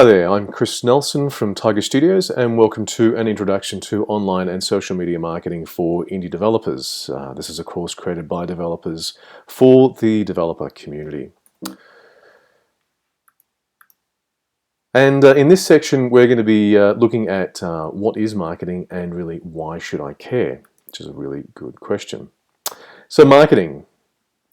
Hi there, I'm Chris Nelson from Tiger Studios and welcome to an introduction to online and social media marketing for indie developers. This is a course created by developers for the developer community. And in this section we're going to be looking at what is marketing and really why should I care, which is a really good question. So marketing,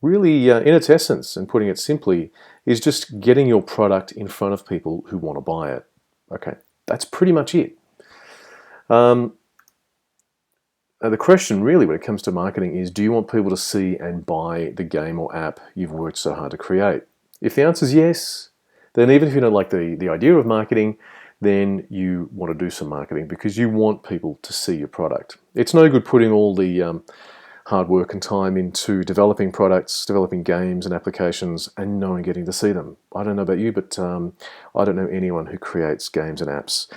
really in its essence and putting it simply, is just getting your product in front of people who want to buy it. Okay, that's pretty much it. The question really when it comes to marketing is, do you want people to see and buy the game or app you've worked so hard to create? If the answer is yes, then even if you don't like the idea of marketing, then you want to do some marketing because you want people to see your product. It's no good putting all the hard work and time into developing products, developing games and applications, and no one getting to see them. I don't know about you, but I don't know anyone who creates games and apps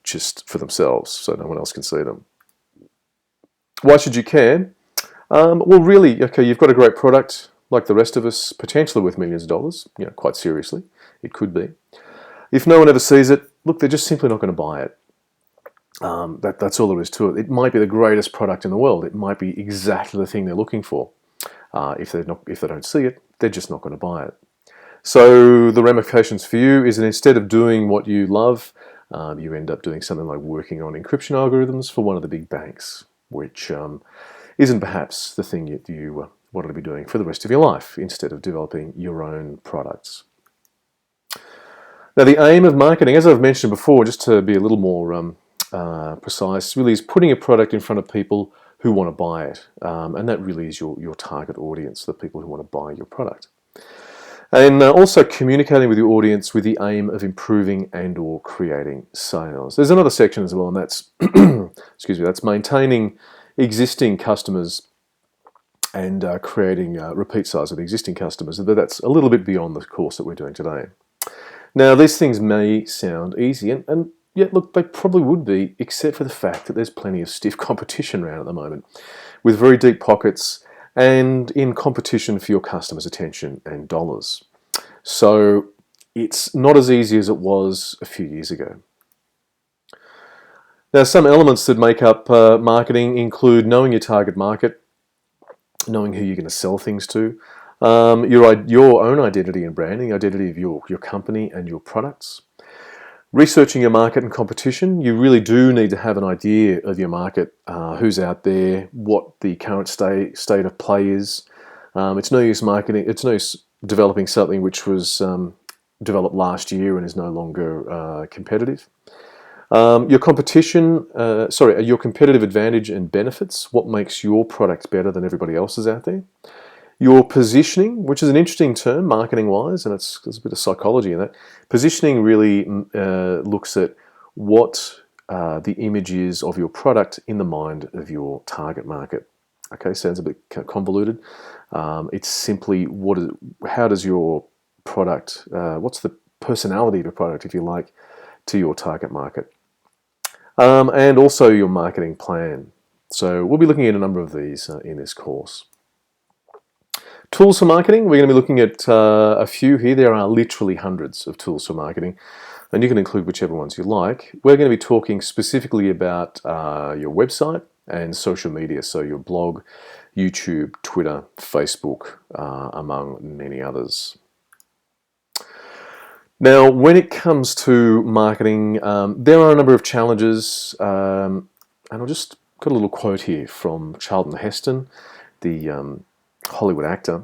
just for themselves, so no one else can see them. Why should you care? Well, really, okay, you've got a great product, like the rest of us, potentially worth millions of dollars, quite seriously, it could be. If no one ever sees it, look, they're just simply not going to buy it. That's all there is to it. It might be the greatest product in the world. It might be exactly the thing they're looking for. If they don't see it, they're just not going to buy it. So the ramifications for you is that instead of doing what you love, you end up doing something like working on encryption algorithms for one of the big banks, which isn't perhaps the thing you wanted to be doing for the rest of your life, instead of developing your own products. Now, the aim of marketing, as I've mentioned before, just to be a little more precise, really is putting a product in front of people who want to buy it, and that really is your target audience, the people who want to buy your product. And also communicating with your audience with the aim of improving and or creating sales. There's another section as well, and that's excuse me, that's maintaining existing customers and creating repeat sales with existing customers. But that's a little bit beyond the course that we're doing today. Now, these things may sound easy, and yet, look, they probably would be, except for the fact that there's plenty of stiff competition around at the moment, with very deep pockets and in competition for your customers' attention and dollars. So it's not as easy as it was a few years ago. Now, some elements that make up marketing include knowing your target market, knowing who you're going to sell things to, your own identity and branding, identity of your company and your products. Researching your market and competition, you really do need to have an idea of your market, who's out there, what the current state of play is. It's no use marketing, it's no use developing something which was developed last year and is no longer competitive. Your competition, your competitive advantage and benefits, what makes your product better than everybody else's out there. Your positioning, which is an interesting term marketing-wise, and there's a bit of psychology in that. Positioning really looks at what the image is of your product in the mind of your target market. Okay, sounds a bit convoluted. It's simply how does your product, what's the personality of your product, if you like, to your target market. And also your marketing plan. So we'll be looking at a number of these in this course. Tools for marketing, we're going to be looking at a few here. There are literally hundreds of tools for marketing, and you can include whichever ones you like. We're going to be talking specifically about your website and social media, so your blog, YouTube, Twitter, Facebook, among many others. Now, when it comes to marketing, there are a number of challenges, and I've just got a little quote here from Charlton Heston, the Hollywood actor,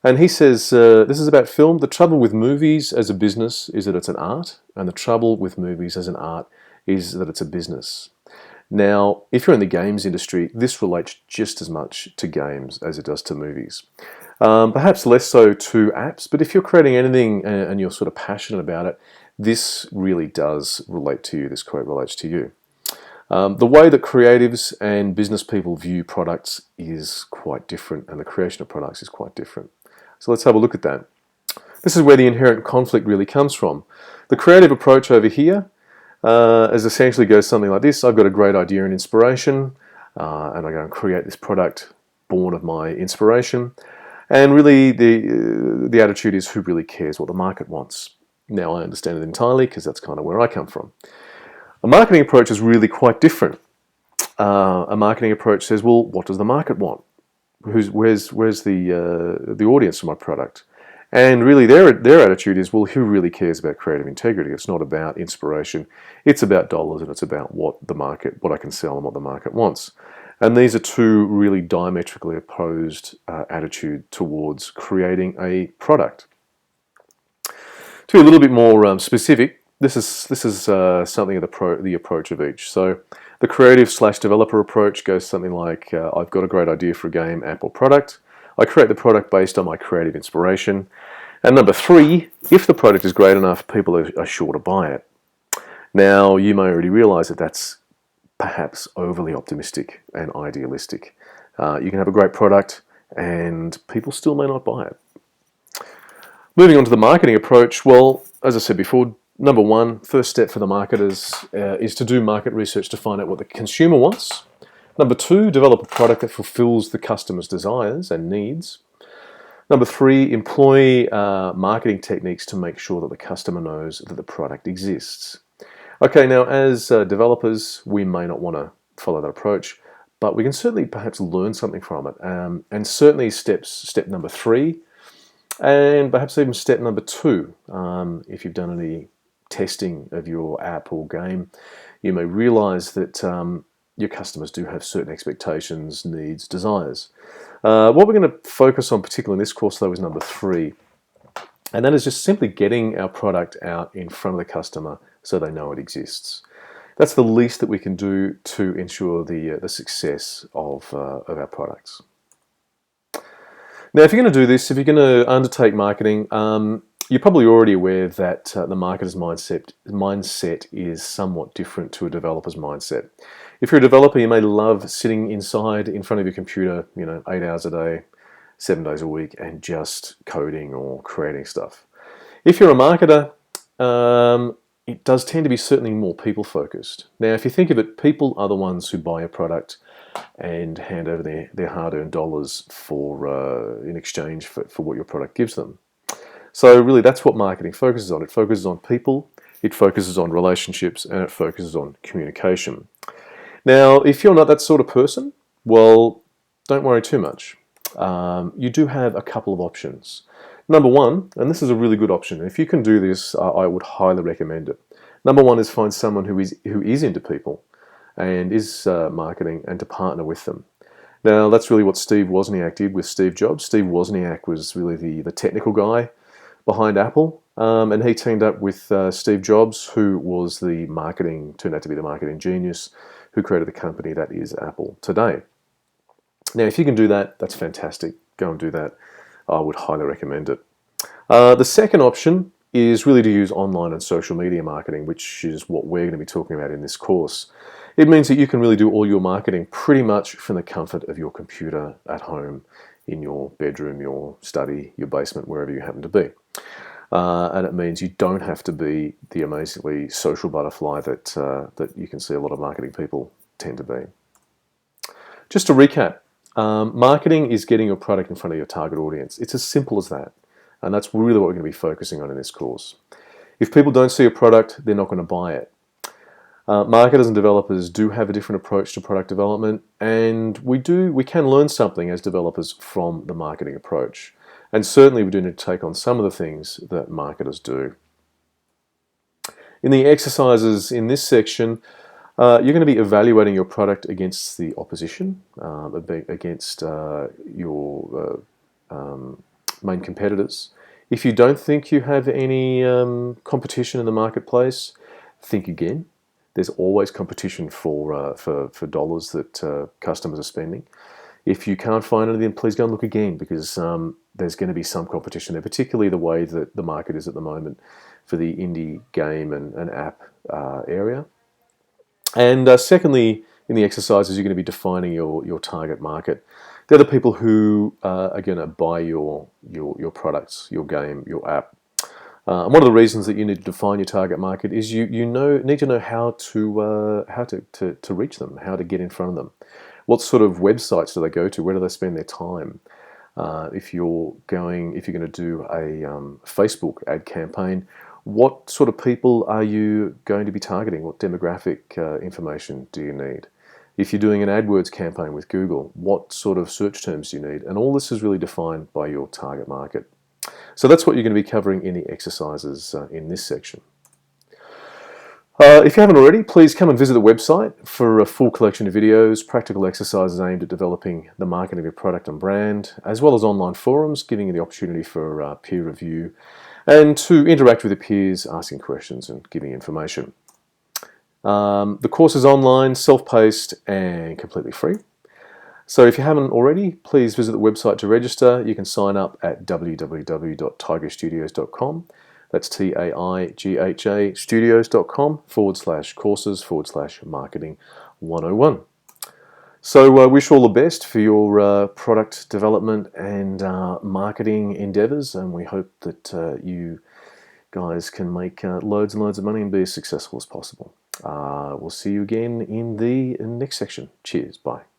and he says, this is about film. The trouble with movies as a business is that it's an art, and the trouble with movies as an art is that it's a business. Now, if you're in the games industry, this relates just as much to games as it does to movies. Perhaps less so to apps, but if you're creating anything and you're sort of passionate about it, this really does relate to you. This quote relates to you. The way that creatives and business people view products is quite different, and the creation of products is quite different. So let's have a look at that. This is where the inherent conflict really comes from. The creative approach over here is essentially goes something like this. I've got a great idea and inspiration, and I go and create this product born of my inspiration. And really the attitude is, who really cares what the market wants? Now I understand it entirely because that's kind of where I come from. A marketing approach is really quite different. A marketing approach says, well, what does the market want? Where's the audience for my product? And really their attitude is, well, who really cares about creative integrity? It's not about inspiration. It's about dollars, and it's about what I can sell and what the market wants. And these are two really diametrically opposed attitude towards creating a product. To be a little bit more specific, this is something of the approach of each. So the creative/developer approach goes something like, I've got a great idea for a game, app, or product. I create the product based on my creative inspiration. And number 3, if the product is great enough, people are sure to buy it. Now, you may already realize that that's perhaps overly optimistic and idealistic. You can have a great product and people still may not buy it. Moving on to the marketing approach, well, as I said before, number 1, first step for the marketers is to do market research to find out what the consumer wants. Number 2, develop a product that fulfills the customer's desires and needs. Number 3, employ marketing techniques to make sure that the customer knows that the product exists. Okay, now as developers, we may not want to follow that approach, but we can certainly perhaps learn something from it. And certainly step number 3, and perhaps even step number 2, if you've done any testing of your app or game, you may realize that your customers do have certain expectations, needs, desires. What we're going to focus on particularly in this course though is number 3, and that is just simply getting our product out in front of the customer so they know it exists. That's the least that we can do to ensure the success of our products. Now, if you're going to do this, if you're going to undertake marketing, you're probably already aware that the marketer's mindset is somewhat different to a developer's mindset. If you're a developer, you may love sitting inside in front of your computer, 8 hours a day, 7 days a week, and just coding or creating stuff. If you're a marketer, it does tend to be certainly more people-focused. Now, if you think of it, people are the ones who buy a product and hand over their hard-earned dollars in exchange for what your product gives them. So really, that's what marketing focuses on. It focuses on people, it focuses on relationships, and it focuses on communication. Now, if you're not that sort of person, well, don't worry too much. You do have a couple of options. Number 1, and this is a really good option. If you can do this, I would highly recommend it. Number 1 is find someone who is into people and is marketing, and to partner with them. Now, that's really what Steve Wozniak did with Steve Jobs. Steve Wozniak was really the technical guy behind Apple, and he teamed up with Steve Jobs, who was turned out to be the marketing genius who created the company that is Apple today. Now, if you can do that, that's fantastic. Go and do that. I would highly recommend it. The second option is really to use online and social media marketing, which is what we're going to be talking about in this course. It means that you can really do all your marketing pretty much from the comfort of your computer at home, in your bedroom, your study, your basement, wherever you happen to be. And it means you don't have to be the amazingly social butterfly that you can see a lot of marketing people tend to be. Just to recap, marketing is getting your product in front of your target audience. It's as simple as that. And that's really what we're going to be focusing on in this course. If people don't see a product, they're not going to buy it. Marketers and developers do have a different approach to product development, and we can learn something as developers from the marketing approach. And certainly we do need to take on some of the things that marketers do. In the exercises in this section, you're going to be evaluating your product against the opposition, against your main competitors. If you don't think you have any competition in the marketplace, think again. There's always competition for dollars that customers are spending. If you can't find anything, please go and look again, because there's going to be some competition there, particularly the way that the market is at the moment for the indie game and app area. And secondly, in the exercises, you're going to be defining your target market. They're the people who are going to buy your products, your game, your app. And one of the reasons that you need to define your target market is you need to know how to reach them, how to get in front of them. What sort of websites do they go to? Where do they spend their time? If you're going to do a Facebook ad campaign, What sort of people are you going to be targeting? What demographic information do you need? If you're doing an AdWords campaign with Google, what sort of search terms do you need? And all this is really defined by your target market. So that's what you're going to be covering in the exercises in this section. If you haven't already, please come and visit the website for a full collection of videos, practical exercises aimed at developing the marketing of your product and brand, as well as online forums, giving you the opportunity for peer review and to interact with your peers, asking questions and giving information. The course is online, self-paced and completely free. So if you haven't already, please visit the website to register. You can sign up at www.tigerstudios.com. That's TAIGHA studios.com/courses/marketing 101. So wish all the best for your product development and marketing endeavors, and we hope that you guys can make loads and loads of money and be as successful as possible. We'll see you again in the next section. Cheers. Bye.